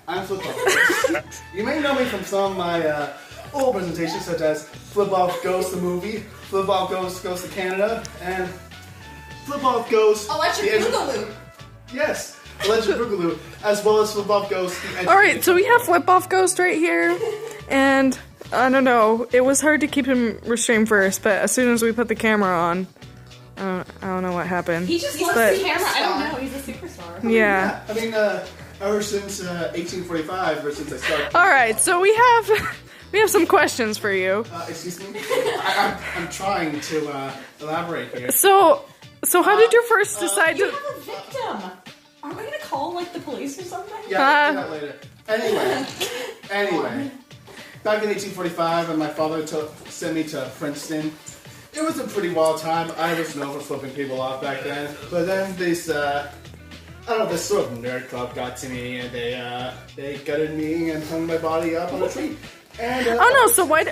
I'm Flip Off. You may know me from some of my old presentations, such as Flip Off Goes the Movie, Flip Off Goes to Canada, and Flip Off Goes Electric Boogaloo. Yes, Electric Boogaloo, as well as Flip Off Goes the Edge. Alright, so we have Flip Off Ghost right here, and I don't know, it was hard to keep him restrained first, but as soon as we put the camera on, I don't know what happened. He just loves the camera. I don't know. He's a superstar. Yeah. I mean, ever since 1845, ever since I started. All right, so we have some questions for you. Excuse me. I'm trying to elaborate here. So how did you first decide You to? have a victim. Aren't we gonna call like the police or something? Yeah, we'll do that later. Anyway, back in 1845, when my father sent me to Princeton. It was a pretty wild time. I was known for flipping people off back then. But then this, I don't know, this sort of nerd club got to me, and they gutted me and hung my body up on a tree. And, Oh no! So why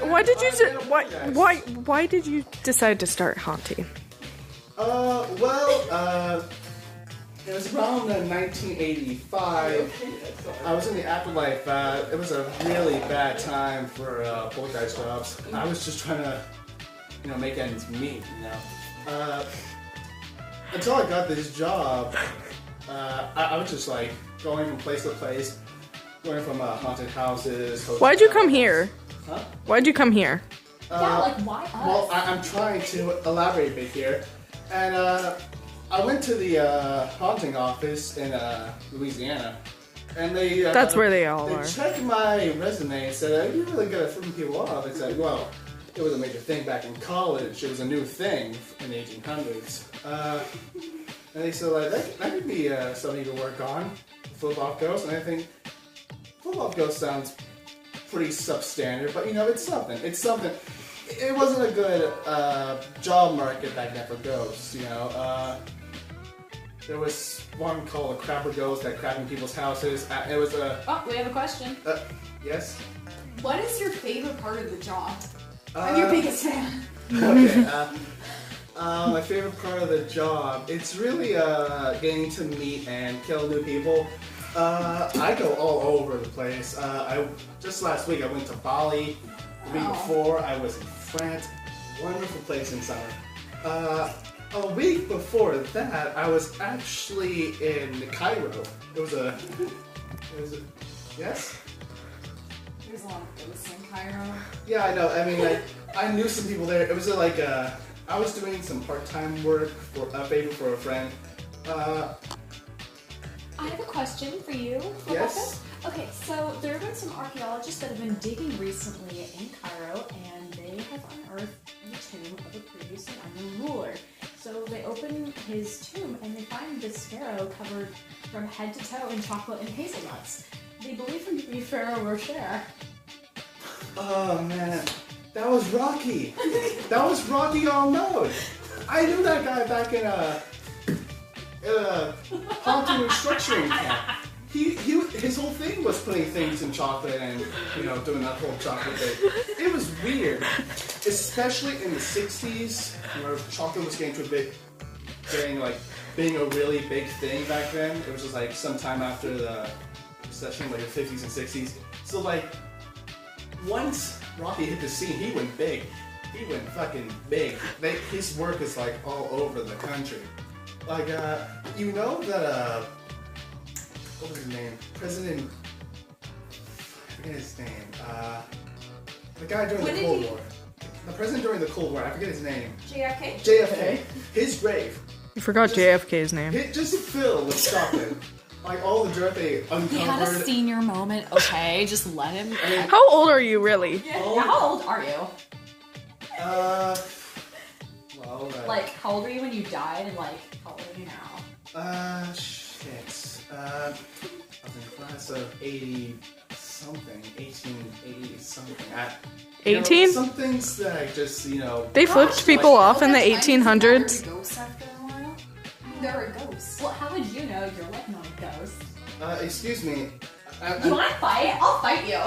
did you decide to start haunting? It was around 1985. I was in the afterlife. It was a really bad time for poltergeist jobs. I was just trying to, make ends meet, Until I got this job, I was just like going from place to place, going from haunted houses. Why'd you come here? Huh? Why'd you come here? Why us? Well, I'm trying to elaborate a bit here. And I went to the haunting office in Louisiana. And they... That's where they all are. They checked my resume and said, you're really good at flipping people off. I said, well, it was a major thing back in college. It was a new thing in the 1800s. And they said, like, that could be something to work on, flip off ghosts. And I think flip off ghost sounds pretty substandard, but it's something. It's something. It wasn't a good job market back then for ghosts. There was one called a crapper ghost that crapped in people's houses. It was a. Oh, we have a question. Yes. What is your favorite part of the job? I'm your biggest fan. Okay. My favorite part of the job, it's really getting to meet and kill new people. I go all over the place. Just last week I went to Bali. The week before I was in France. Wonderful place in summer. A week before that I was actually in Cairo. It was a yes? There's a lot of ghosts in Cairo. Yeah, I know. I mean, I knew some people there. It was I was doing some part-time work for a favor for a friend. I have a question for you, Rebecca. Yes? Okay, so there have been some archaeologists that have been digging recently in Cairo, and they have unearthed the tomb of a previous unknown ruler. So they open his tomb, and they find this pharaoh covered from head to toe in chocolate and hazelnuts. They believe him to be Pharaoh Rocher. Oh man, that was Rocky. That was Rocky on mode. I knew that guy back in a haunting restructuring camp. His whole thing was putting things in chocolate and doing that whole chocolate thing. It was weird, especially in the 60s where chocolate was being a really big thing back then. It was just like sometime after the recession, like the 50s and 60s. So like once Rocky hit the scene, he went big. He went fucking big. His work is like all over the country. Like that what was his name? President. I forget his name. The guy during the Cold War. The president during the Cold War. I forget his name. JFK? JFK. His grave. You forgot JFK's name. Just filled with chocolate. Like all the dirt they uncovered. He had a senior moment, okay? Just let him. How old are you really? Yeah, how old are you? Like, how old were you when you died, and how old are you now? Shit. I was in class of 1880-something. 18? Some things that I just, They flipped people off in the 1800s. Ghosts after a while? There are ghosts. Well, how would you know you're not a ghost? Excuse me. You want to fight? I'll fight you.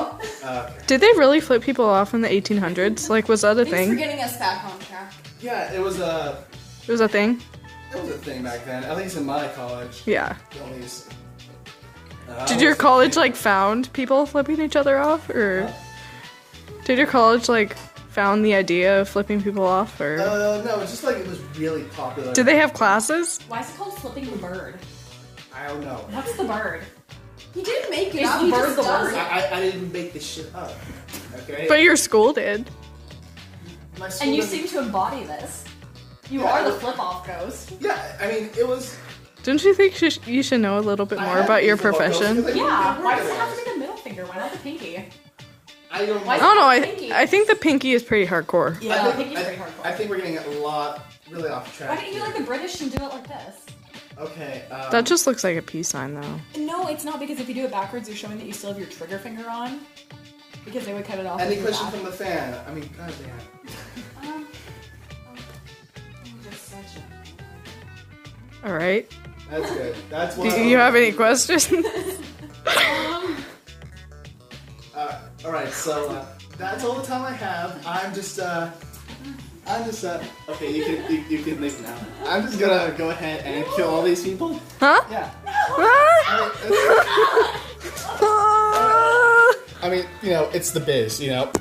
Okay. Did they really flip people off in the 1800s? Was that a Thanks thing? for getting us back on track. Yeah, it was a thing? It was a thing back then, at least in my college. Yeah. At least. Did your college like found people flipping each other off, or did your college like found the idea of flipping people off, or? No, it's just like it was really popular. Did they have classes? Why is it called flipping the bird? I don't know. What's the bird? He didn't make it Is up. the He bird just the does word? it. I didn't make this shit up. Okay. But your school did. My school And you doesn't- seem to embody this. You Yeah, are the I- flip-off ghost. Yeah, I mean, it was. Don't you think you should know a little bit more about your profession? Yeah, why does it have to be the middle finger? Why not the pinky? I don't know. Why- I don't know. Pinky. I think the pinky is pretty hardcore. Yeah, I pinky's think, pretty hardcore. I think we're getting really off track. Why don't you do like the British and do it like this? Okay. That just looks like a peace sign, though. No, it's not, because if you do it backwards, you're showing that you still have your trigger finger on. Because they would cut it off. Any with your question back. from the fan? I mean, goddamn. I'm just such a... All right. That's good. That's Do one. you have any questions? All right. So that's all the time I have. I'm just. Okay, you can leave now. I'm just gonna go ahead and kill all these people. Huh? Yeah. Ah! I mean, you know, it's the biz. You know.